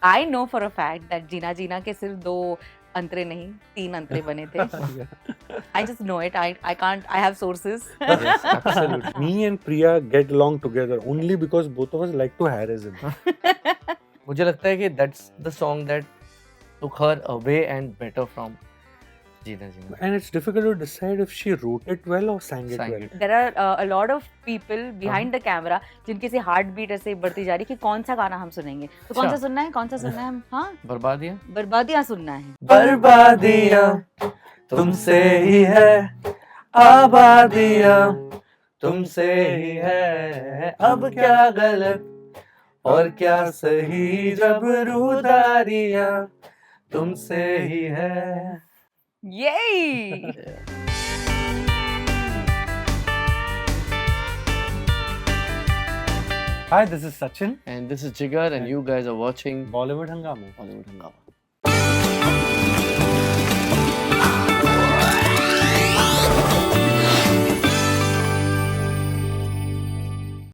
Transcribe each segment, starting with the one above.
I know for a fact that Jeena Jeena के सिर्फ 2 अंतरे नहीं 3 अंतरे बने थे. I just know it. I can't. I have sources. Yes, absolutely. Me and Priya get along together only because both of us like to harass him. मुझे लगता है कि that's the song that took her away and better from Jeena Jeena. And it's difficult to decide if she wrote it well or sang it well. There are a lot of people behind the camera जिनकी से heart beat ऐसे बढ़ती जा रही कि कौन सा गाना हम सुनेंगे. तो कौन सा सुनना है? कौन सा सुनना है हम? हाँ. बर्बादियाँ. बर्बादियाँ सुनना है. बर्बादियाँ तुमसे ही है, आबादियाँ तुमसे ही है, अब क्या गलत और क्या सही, जब रूदारियाँ तुमसे ही है. Yay! Hi, this is Sachin. And this is Jigar, and you guys are watching Bollywood Hungama. Bollywood Hungama.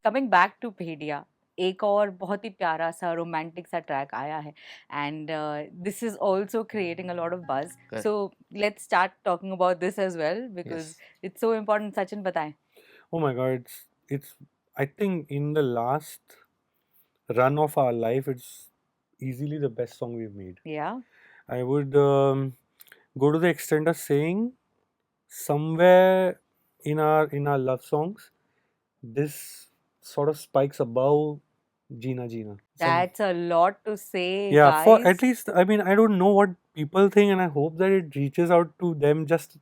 Coming back to Bhediya, एक और बहुत ही प्यारा सा रोमांटिक सा ट्रैक आया है and this is also creating a lot of buzz. So let's start talking about this as well because it's so important. Sachin बताएं. Oh my God, it's I think in the last run of our life, it's easily the best song we've made. Yeah. I would go to the extent of saying somewhere in our love songs, this sort of spikes above Jeena Jeena. That's a lot to say. Yeah, guys. for at least, I mean, I don't know what people think, and I hope that it reaches out to them just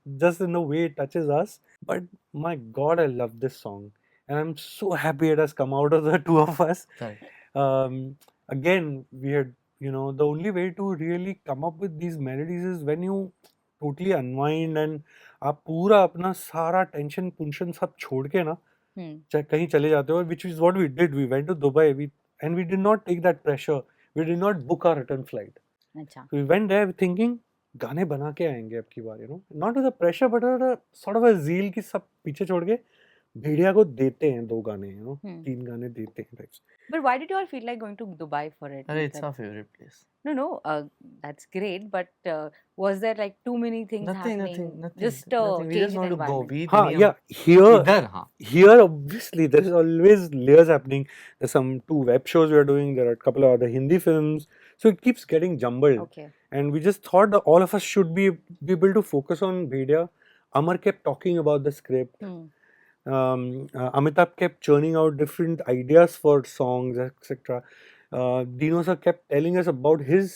in the way it touches us. But my God, I love this song, and I'm so happy it has come out of the two of us. Right. Again, we had, the only way to really come up with these melodies is when you totally unwind and आप पूरा अपना सारा tension पुंशन सब छोड़ के ना कहीं चले जाते हो, which is what we did. We went to Dubai, and we did not take that pressure. We did not book our return flight. अच्छा. We went there thinking गाने बना के आएंगे अब की बार, not with the pressure but with a sort of a zeal कि सब पीछे छोड़ के भेड़िया को देते हैं 2 गाने, 3 गाने देते हैं types. But why did you all feel like going to Dubai for it? It's our favorite place. No, that's great. But was there like too many things happening? Nothing. Just nothing. We change just in want to go. environment. Yeah. Here obviously there is always layers happening. There's some 2 web shows we are doing. There are a couple of other Hindi films. So it keeps getting jumbled. Okay. And we just thought that all of us should be able to focus on Bhediya. Amar kept talking about the script. Amitabh kept churning out different ideas for songs, etc. Dino sir kept telling us about his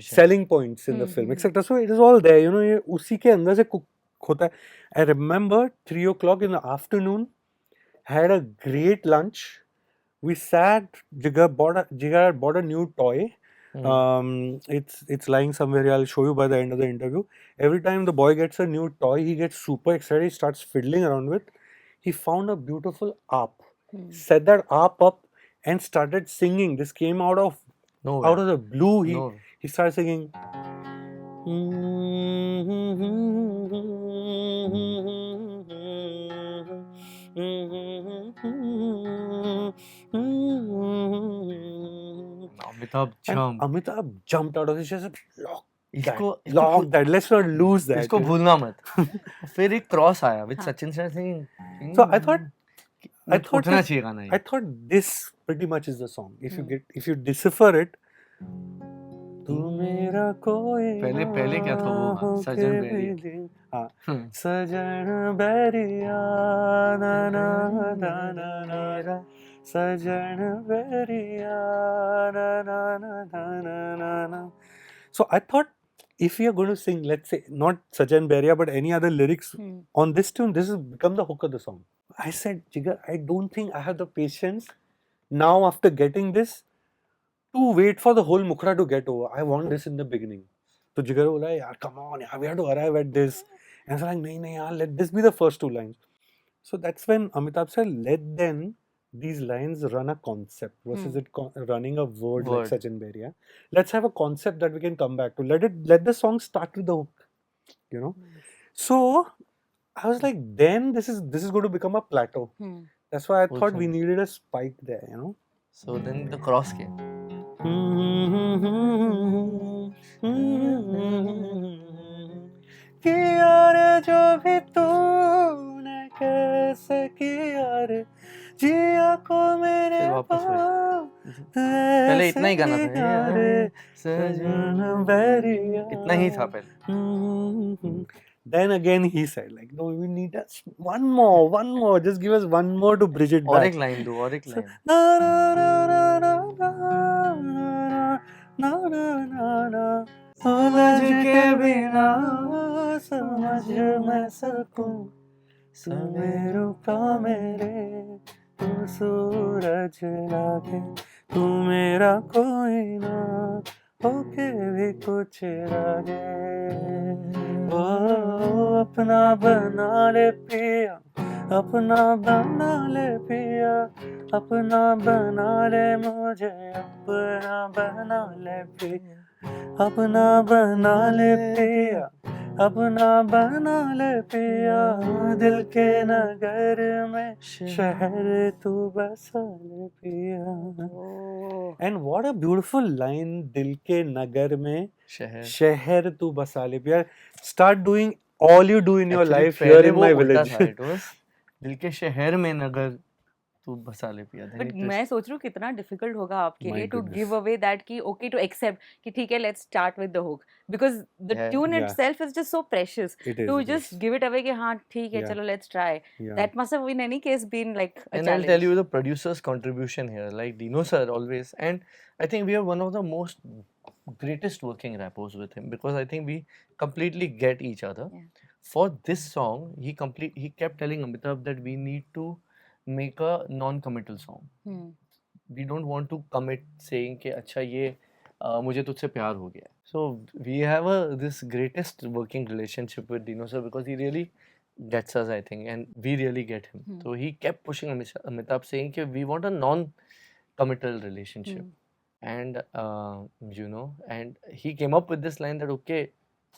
selling points in the film, etc. So it is all there, ये उसी के अंदर से cook होता है. I remember 3 o'clock in the afternoon, had a great lunch. We sat. Jigar bought a new toy. It's lying somewhere. I'll show you by the end of the interview. Every time the boy gets a new toy, he gets super excited. He starts fiddling around with. He found a beautiful harp, set that harp up, and started singing. This came out of the blue. He started singing. Amitabh jumped out of his chest. Lock that. Let's not lose that. इसको भूलना मत. फिर एक cross आया with Sachin singing. So I thought उठना चाहिए गाना ये. I thought this pretty much is the song. If you decipher it, तू मेरा कोई पहले क्या था वो सजन बेरिया. हाँ, सजन बेरिया ना ना ना ना ना सजन बेरिया ना ना ना ना ना ना. So I thought, if we are going to sing, let's say, not Sachin Beria, but any other lyrics on this tune, this has become the hook of the song. I said, Jigar, I don't think I have the patience now after getting this to wait for the whole Mukhra to get over. I want this in the beginning. So Jigar was like, yaar, come on, yaar, we have to arrive at this. And I was like, nahin, yaar, let this be the first 2 lines. So that's when Amitabh said, let then these lines run a concept versus it running a word like Sachin Beria. Let's have a concept that we can come back to. Let the song start with the hook, So I was like, then this is going to become a plateau. That's why I thought we needed a spike there, So then the cross came. किया रे जो भी तूने कैसे किया रे जिया को मेरे फिर वापस वही। पास पहले इतना ही गाना था, किया रे सजन बैरिया इतना ही था पहले। Then again he said like no we need one more just give us one more to bridge it और back एक लाइन दो, और एक So, line. na na na na na na na na na na समझ के बिना समझ मैं सकूं सवेरों का मेरे तू सूरज लागे तू मेरा कोई ना होके भी कुछ लागे ओ अपना बना ले पिया अपना बना ले पिया अपना बना ले मुझे अपना बना ले पिया अपना बना ले पिया अपना बना ले पिया दिल के नगर में शहर तू बसा ले पिया and what a beautiful line दिल के नगर में शहर तू बसा ले पिया start doing all you do in your Actually, life here पहले in वो my उल्टा village था, it was दिल के शहर में नगर तू बसा ले पिया। बट मैं सोच रही हूँ कितना डिफिकल्ट होगा आपके My लिए to goodness. Give away that कि ओके टू एक्सेप्ट कि ठीक है let's start with the hook because the Yeah, tune yeah. Itself is just so precious It is, to it जस्ट is. गिव इट अवे कि हाँ ठीक है Yeah. चलो let's try Yeah. That must have in any case been like a And I'll tell challenge you the producer's contribution here, like Dino sir always, and I think we are one of the most greatest working rappers with him because I think we completely get each other. Yeah. For this song, he kept telling Amitabh that we need to make a non-committal song. We don't want to commit saying कि अच्छा ये मुझे तुझसे प्यार हो गया. So we have this greatest working relationship with Dino sir because he really gets us, I think, and we really get him. So he kept pushing Amitabh saying कि we want a non-committal relationship. And and he came up with this line that okay,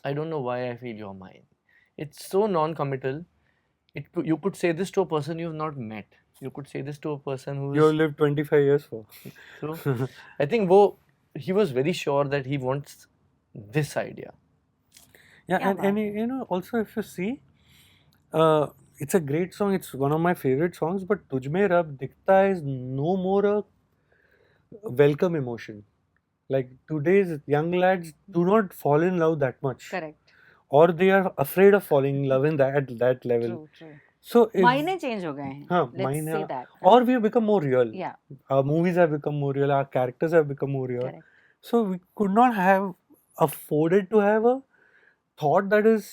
I don't know why I feel you're mine. It's so non-committal. You could say this to a person you've not met. You could say this to a person who's You lived 25 years for. So I think he was very sure that he wants this idea. Yeah, Yeah, and you know also if you see, it's a great song. It's one of my favorite songs. But Tujh Mein Rab Dikhta is no more a welcome emotion. Like today's young lads do not fall in love that much, correct or they are afraid of falling in love in that level. True true So if, मायने change हो गए हैं हाँ, let's मायने say that or we have become more real. या Our movies have become more real. Our characters have become more real. Correct So we could not have afforded to have a thought that is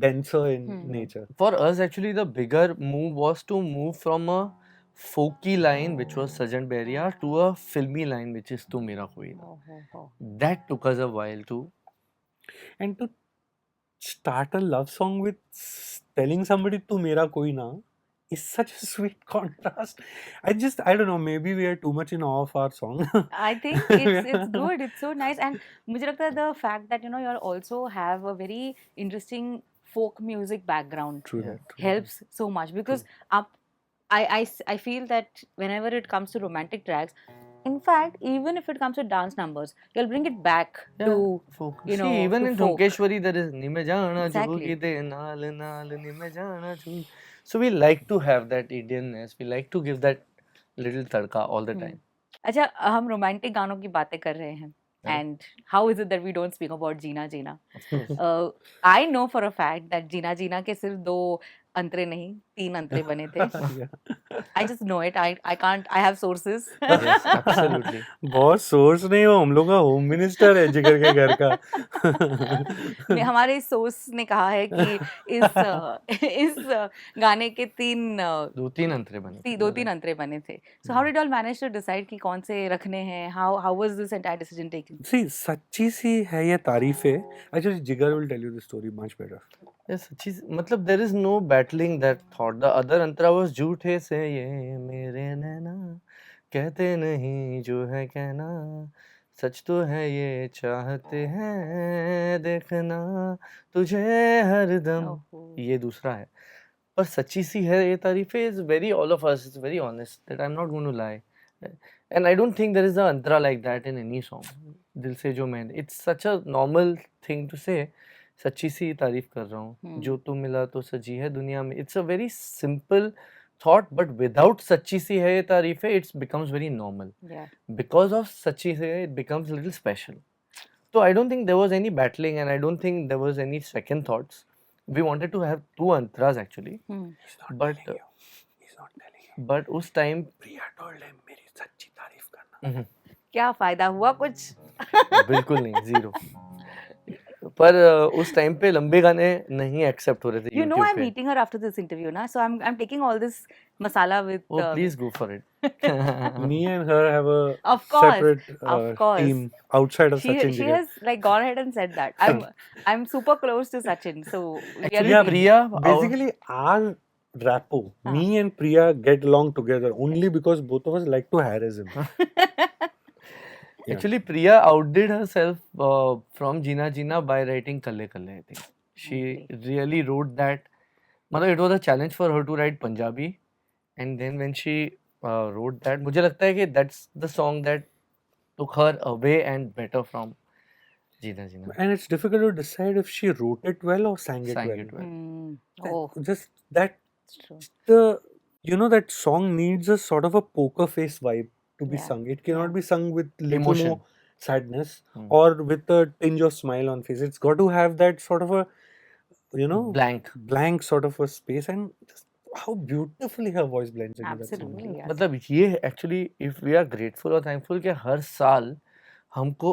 denser in nature. For us, actually, the bigger move was to move from a folky line, which was Sajan Bhediya, to a filmy line, which is Tu Mera Koi Na. That took us a while to. And to start a love song with telling somebody tu mera koi na is such a sweet contrast. I don't know, maybe we are too much in awe of our song. I think it's good. It's so nice, and मुझे लगता है the fact that you all also have a very interesting folk music background True that. True. helps so much because I feel that whenever it comes to romantic tracks, in fact, even if it comes to dance numbers, you'll bring it back to folk. you know See, even to in folk. Thumkeshwari, there is Nime Jana Exactly. Jhugi De Naal Naal Nime Jana Jhugi. So we like to have that Indianness. We like to give that little tadka all the time. अच्छा हम romantic गानों की बातें कर रहे हैं and how is it that we don't speak about Jeena Jeena? I know for a fact that Jeena Jeena के सिर्फ 2 अंतरे नहीं 3 अंतरे बने थे. I just know it. I can't. I have sources. Yes, absolutely. बहुत सोर्स नहीं हो हम लोग का होम मिनिस्टर है जिगर के घर का. नहीं हमारे सोर्स ने कहा है कि इस गाने के 2-3 अंतरे बने. 2-3 अंतरे बने थे. So how did you all manage to decide कि कौन से रखने हैं? How was this entire decision taken? See, सच्ची सी है ये तारीफ है. Actually, Jigar will tell you the story much better. Yes, मतलब there is no battling that thought. The other Antara was झूठे से ये मेरे नैना कहते नहीं जो है कहना सच तो है ये चाहते हैं देखना तुझे हरदम ये दूसरा है पर सच्ची सी है ये तारीफ is very all of us, it's very honest that I'm not going to lie and I don't think there is an antara like that in any song. दिल से जो मैंने, it's such a normal thing to say, सच्ची सी तारीफ कर रहा हूँ, जो तुम मिला तो सजी है दुनिया में. It's a very simple thought, but without सच्ची सी है ये तारीफ है, it's becomes very normal. Because of सच्ची से it becomes little special. So I don't think there was any battling, and I don't think there was any second thoughts. We wanted to have two antras actually, He's not but telling you. He's not telling you. but उस time Priya told him मेरी सच्ची तारीफ करना. क्या फायदा हुआ कुछ? बिल्कुल नहीं, जीरो. पर उस टाइम पे लंबे गाने नहीं एक्सेप्ट हो रहे थे You know, YouTube I'm पे. meeting her after this interview, na. So I'm taking all this masala with. Oh, please go for it. Me and her have a Of course, separate of course. team outside of Sachin. She has like gone ahead and said that. I'm super close to Sachin, so we are Actually, a team. Priya, Basically, our rapport, me and Priya get along together only because both of us like to harass him. Yeah. Actually, Priya outdid herself from Jeena Jeena by writing Kalle Kalle, I think. She really wrote that. मतलब it was a challenge for her to write Punjabi, and then when she wrote that, मुझे लगता है कि that's the song that took her away and better from Jeena Jeena. And it's difficult to decide if she wrote it well or sang it Sang well. it well. Oh, Just that it's true. that song needs a sort of a poker face vibe to be Yeah. sung. It cannot be sung with little Emotion. more sadness or with a tinge of smile on face. It's got to have that sort of a blank sort of a space, and just how beautifully her voice blends into that song. Absolutely, yes. मतलब ये actually if we are grateful और thankful कि हर साल हमको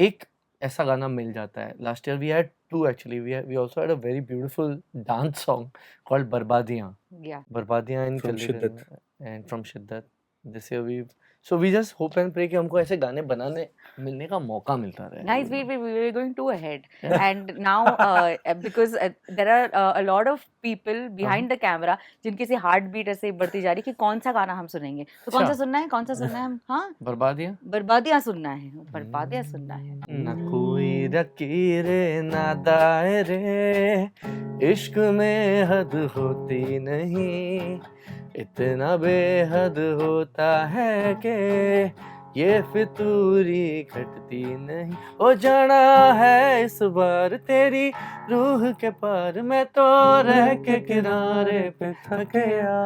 एक ऐसा गाना मिल जाता है. Last year we had two actually. We also had a very beautiful dance song called Barbaadiyan. Yeah. Barbaadiyan From Shiddat. and from Shiddat. This year we just hope and pray कि हमको ऐसे गाने बनाने मिलने का मौका मिलता रहे. Guys, we're going too ahead, and now because there are a lot of people behind the camera जिनकी सी हार्ट बीट ऐसे बढ़ती जा रही कि कौन सा गाना हम सुनेंगे, तो कौन सा सुनना है हम. हाँ, बर्बादियाँ सुनना है. ना कोई लकीरे ना दायरे, इश्क में हद होती नहीं, इतना बेहद होता है कि ये फितूरी घटती नहीं. ओ जाना है इस बार तेरी रूह के पार, मैं तो रह के किनारे पे थक गया.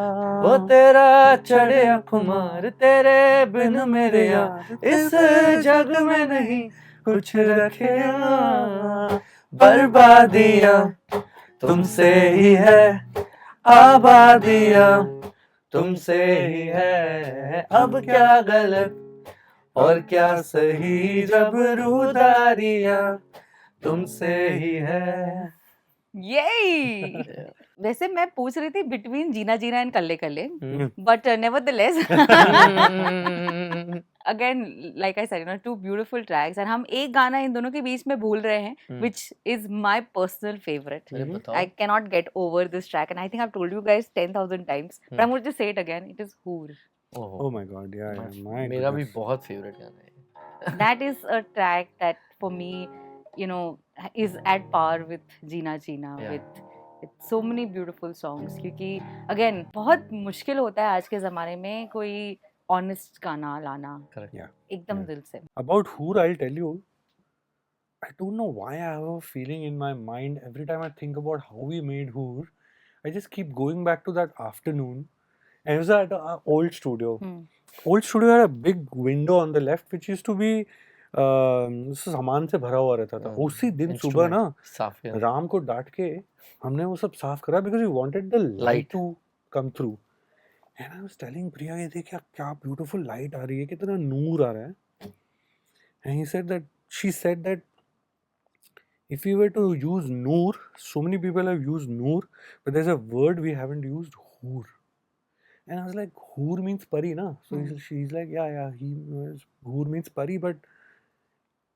ओ तेरा चढ़िया खुमार, तेरे बिन मेरे यार इस जग में नहीं कुछ रखे. बर्बादियाँ तुमसे ही है, आबादियाँ तुमसे ही है, अब क्या गलत और क्या सही, जब रूदारियाँ तुमसे ही है. Yay! वैसे मैं पूछ रही थी between जीना जीना and कल्ले कल्ले, but nevertheless again like I said, two beautiful tracks, and हम एक गाना इन दोनों के बीच में भूल रहे हैं, which is my personal favorite. I cannot get over this track, and I think I've told you guys 10,000 times, but I'm going to say it again. It is Hoor. Oh my God, yeah, my मेरा भी goodness. बहुत favourite गाना है. That is a track that for me, is at par with Jeena Jeena, with so many beautiful songs. क्योंकि again बहुत मुश्किल होता है आज के ज़माने में कोई honest गाना लाना. Yeah. एकदम दिल से. About Hoor, I'll tell you, I don't know why I have a feeling in my mind every time I think about how we made Hoor, I just keep going back to that afternoon. And it was at our old studio. Old studio had a big window on the left which used to be सामान से भरा हुआ रहता था. उसी दिन सुबह ना राम को डांट के हमने वो सब साफ करा because we wanted the light to come through. And I was telling Priya, ये देख क्या beautiful light आ रही है, कितना नूर आ रहा है. And she said that if we were to use noor, so many people have used noor, but there's a word we haven't used, hoor. And I was like, hoor means pari, na? So she's like, yeah, hoor means pari, but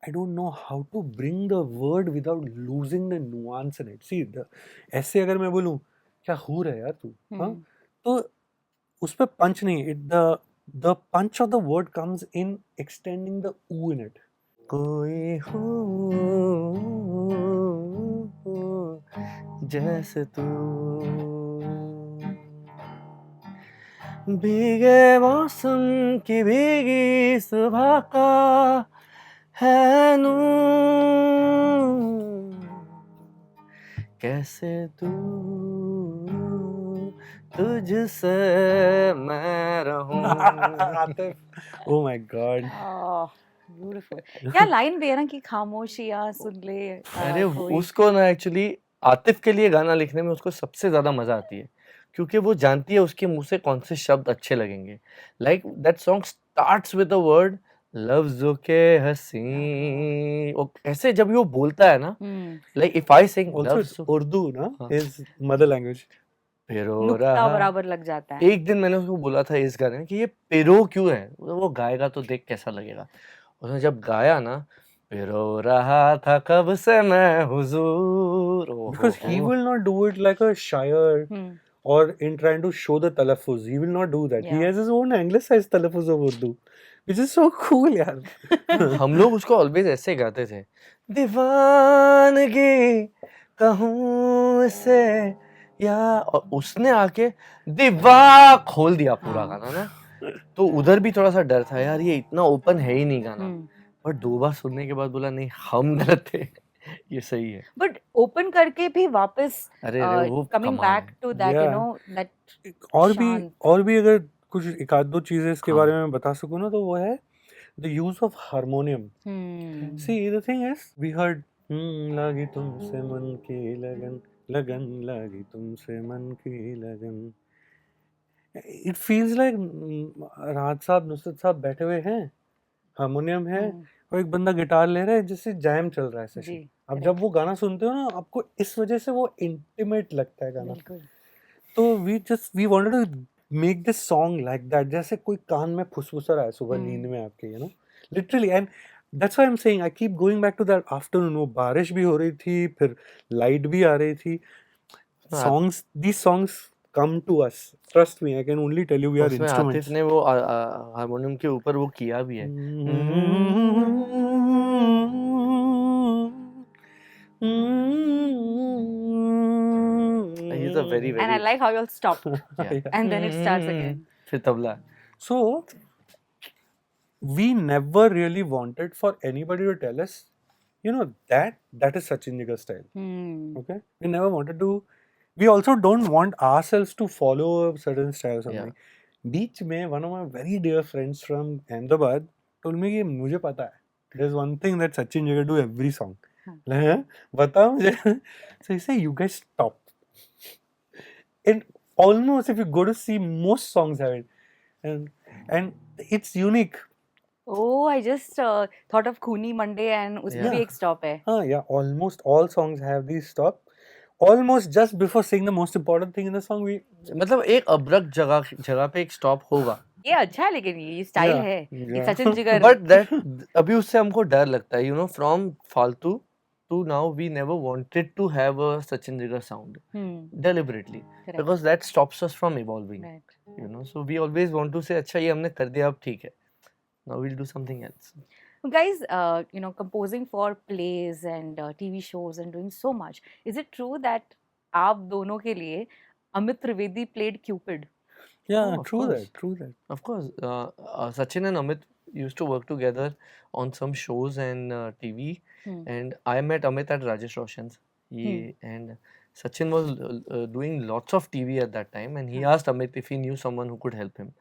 I don't know how to bring the word without losing the nuance in it. See, ऐसे अगर मैं बोलूँ क्या hoor है यार तू, हाँ? तो उस पे punch नहीं, the punch of the word comes in extending the oo in it. कोई हो जैसे तू, भीगे मौसम की भीगी सुबह का है नूं कैसे तू तुझसे मैं रहूं. Atif. Oh my God. Beautiful. क्या लाइन भी है ना कि खामोशियां सुन ले अरे कोई. उसको ना एक्चुअली आतिफ के लिए गाना लिखने में उसको सबसे ज्यादा मजा आती है क्योंकि वो जानती है उसके मुंह से कौन से शब्द अच्छे लगेंगे. Like that song starts with the word लफ्जों के हसी. और ऐसे जब वो बोलता है ना, like if I sing Also, it's लफ्ज Urdu, na? हाँ, His mother language. पिरो नुक्ता रहा. बराबर लग जाता है. एक दिन मैंने उसको बोला था इस गाने में कि ये पिरो क्यों है, वो गाएगा तो देख कैसा लगेगा. उसने जब गाया ना, पिरो रहा था कब से मैं हुजूर. Because he will not do it like a shire or in trying to show the talaffuz. He will not do that. He Yeah. has his own anglicized talaffuz of Urdu, which is so cool, यार. हम लोग उसको always ऐसे गाते थे, दीवानगी कहूँ से या, और उसने आके दीवा खोल दिया पूरा गाना ना. तो उधर भी थोड़ा सा डर था यार, ये इतना ओपन है ही नहीं गाना. पर 2 बार सुनने के बाद बोला नहीं हम गलत थे, ये सही है. बट ओपन करके भी वापस अरे वो कमिंग कमाल बैक है. To that you Yeah. Know that और भी अगर कुछ एक आध दो चीजें इसके हाँ. बारे में बता सकूं ना तो वो है the use of harmonium. See, the thing is, we heard लागी तुमसे मन की लगन, लगन लागी तुमसे मन की लगन. It feels like राहत साहब नुसरत साहब बैठे हुए हैं, हारमोनियम है और एक बंदा गिटार ले रहा है जिससे जैम चल रहा है सेशन. जी. अब जब वो गाना सुनते हो ना आपको इस वजह से वो इंटीमेट लगता है गाना. बिल्कुल. तो we wanted to make this song like that, जैसे कोई कान में फुसफुसा रहा है सुबह नींद में आपके, you know, literally. And that's why I am saying I keep going back to that afternoon. वो बारिश भी हो रही थी, फिर लाइट भी आ रही थी. Songs, these songs come to us, trust me, I can only tell you we are उसमें इंस्ट्रूमेंट्स. आतिफ ने वो हारमोनियम के ऊपर वो किया भी है. He's a very And I very like how you all stopped yeah. and then it starts again. फिर tabla. So we never really wanted for anybody to tell us, you know, that is Sachin Jigar style. Okay, we never wanted to. We also don't want ourselves to follow a certain style or something. Beach में one of my very dear friends from Ahmedabad told me कि मुझे पता है, there's one thing that Sachin Jigar do every song. बताओ मुझे. So he said, you guys stop. And almost if you go to see, most songs have it, and it's unique. Oh, I just thought of Khuni Monday and उसमें भी एक stop है. Yeah, almost all songs have these stop. Almost just before saying the most important thing in the song, we मतलब एक abrupt जगह पे एक stop होगा. ये अच्छा है लेकिन ये स्टाइल Yeah, है. yeah. एक सचिन जिगर. बट दैट अभी उससे हमको डर लगता है, यू नो, फ्रॉम फालतू to now we never wanted to have a Sachin Jigar sound deliberately. Correct. Because that stops us from evolving. Right. You know, so we always want to say अच्छा ये हमने कर दिया अब ठीक है, now we'll do something else. Guys, you know, composing for plays and TV shows and doing so much. Is it true that आप दोनों के लिए Amit Trivedi played Cupid? yeah, Oh, of true course. that, true that. Of course, Sachin and Amit used to work together on some shows and TV, and I met Amit at Rajesh Roshan's. And Sachin was doing lots of TV at that time, and he asked Amit if he knew someone who could help him,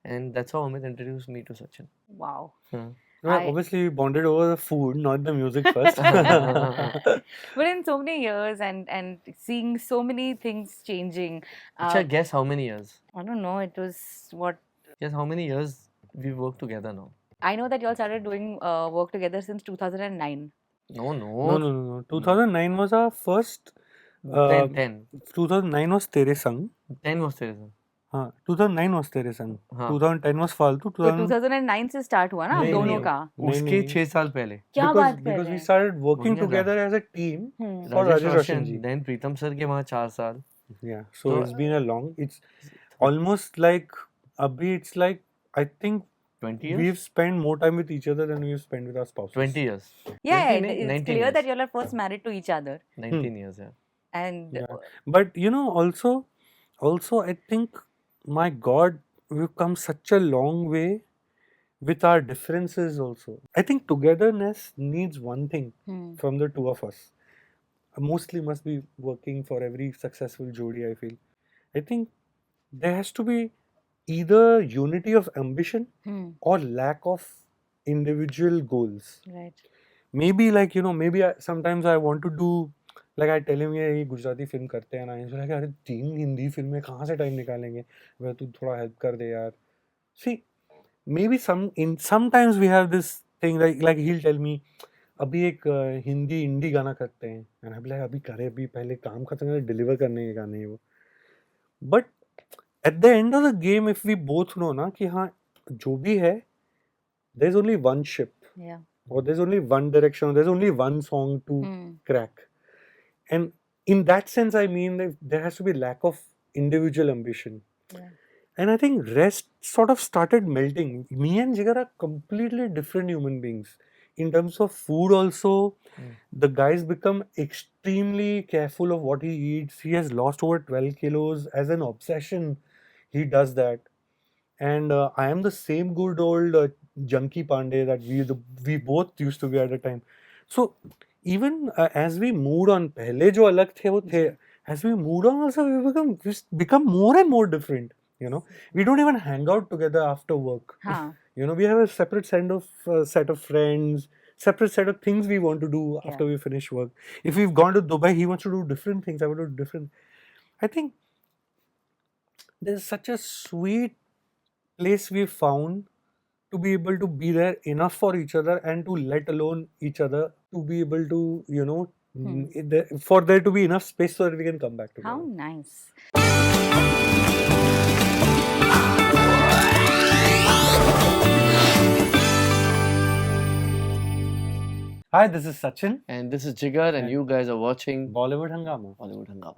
and that's how Amit introduced me to Sachin. Wow. Well, obviously we bonded over the food, not the music first. But in so many years and seeing so many things changing. Acha, guess how many years? I don't know. It was what? Guess how many years we've worked together now? I know that you all started doing work together since 2009. No. No. 2009 was our first. 10. 2009 was Tere Sang. 10 was Tere Sang. हाँ, 2009 was Tere Sang. हाँ. 2010 was फालतू. तो 2009 से start हुआ ना नहीं, दोनों नहीं. का. उसके 6 साल पहले. क्या बात कर because रहे we हैं? started working बढ़िया था. together as a team for Rajesh Rajesh Roshan Roshan, ji. then Pritam sir के वहाँ 4 साल. Yeah, so it's been a long. It's almost like abhi. It's like I think 20 years. we've spent more time with each other than we've spent with our spouses. 20 years. Yeah, 19 it's 19 clear years. that you all are first married to each other. 19 years, yeah. And Yeah. But you know, also I think, my God, we've come such a long way with our differences also. I think togetherness needs one thing from the two of us. Mostly must be working for every successful jodi, I feel. I think there has to be either unity of ambition or lack of individual goals. Right. Maybe like, maybe sometimes I want to do, like I tell him ये Gujarati film करते हैं ना, he's like अरे 3 हिंदी फिल्में कहाँ से time निकालेंगे, वह तू थोड़ा हेल्प कर दे यार. See, maybe sometimes we have this thing like he'll tell me अभी एक हिंदी इंडी गाना करते हैं, and I'll be like अभी करे, अभी पहले काम खत्म कर, डिलीवर करने के गाने हैं वो. But at the end of the game, if we both know ना कि हाँ जो भी है, there's only one ship. Yeah. Or there's only one direction, or there's only one song to crack. And in that sense, I mean that there has to be lack of individual ambition. Yeah. And I think rest sort of started melting. Me and Jigar are completely different human beings. In terms of food also, the guy's become extremely careful of what he eats. He has lost over 12 kilos as an obsession. He does that. And I am the same good old junkie Pandey that we both used to be at the time. So even as we moved on, पहले जो अलग थे वो थे. As we moved on, also we become more and more different. We don't even hang out together after work. We have a separate set of friends, separate set of things we want to do after we finish work. If we've gone to Dubai, he wants to do different things. I want to do different. I think there's such a sweet place we found to be able to be there enough for each other and to let alone each other to be able to, for there to be enough space so that we can come back together. How nice. Hi, this is Sachin. And this is Jigar, and you guys are watching Bollywood Hungama. Bollywood Hungama.